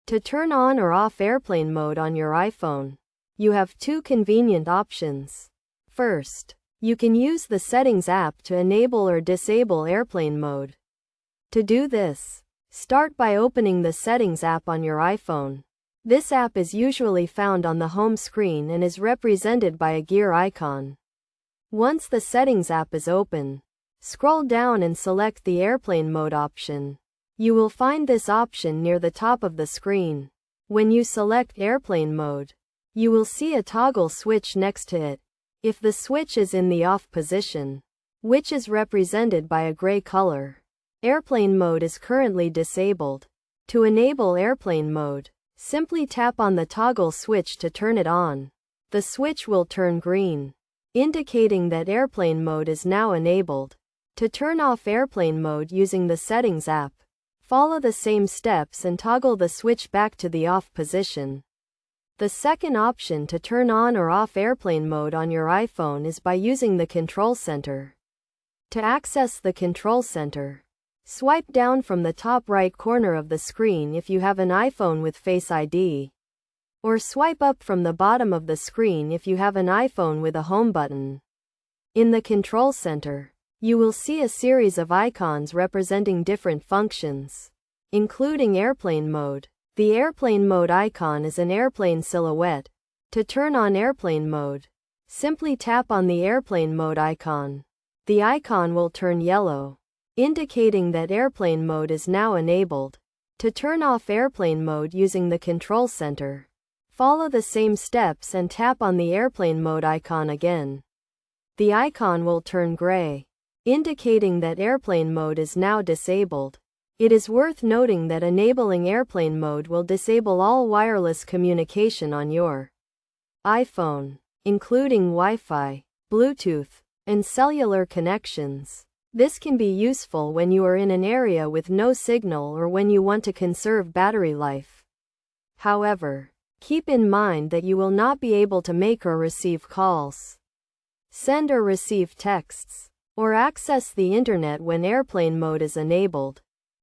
To turn on or off airplane mode on your iPhone, you have two convenient options. First, you can use the Settings app to enable or disable airplane mode. To do this, start by opening the Settings app on your iPhone. This app is usually found on the home screen and is represented by a gear icon. Once the Settings app is open, scroll down and select the airplane mode option. You will find this option near the top of the screen. When you select airplane mode, you will see a toggle switch next to it. If the switch is in the off position, which is represented by a gray color, airplane mode is currently disabled. To enable airplane mode, simply tap on the toggle switch to turn it on. The switch will turn green, indicating that airplane mode is now enabled. To turn off airplane mode using the Settings app, follow the same steps and toggle the switch back to the off position. The second option to turn on or off airplane mode on your iPhone is by using the Control Center. To access the Control Center, swipe down from the top right corner of the screen if you have an iPhone with Face ID, or swipe up from the bottom of the screen if you have an iPhone with a home button. In the Control Center, you will see a series of icons representing different functions, including airplane mode. The airplane mode icon is an airplane silhouette. To turn on airplane mode, simply tap on the airplane mode icon. The icon will turn yellow, indicating that airplane mode is now enabled. To turn off airplane mode using the Control Center, follow the same steps and tap on the airplane mode icon again. The icon will turn gray, indicating that airplane mode is now disabled. It is worth noting that enabling airplane mode will disable all wireless communication on your iPhone, including Wi-Fi, Bluetooth, and cellular connections. This can be useful when you are in an area with no signal or when you want to conserve battery life. However, keep in mind that you will not be able to make or receive calls, send or receive texts, or access the internet when airplane mode is enabled.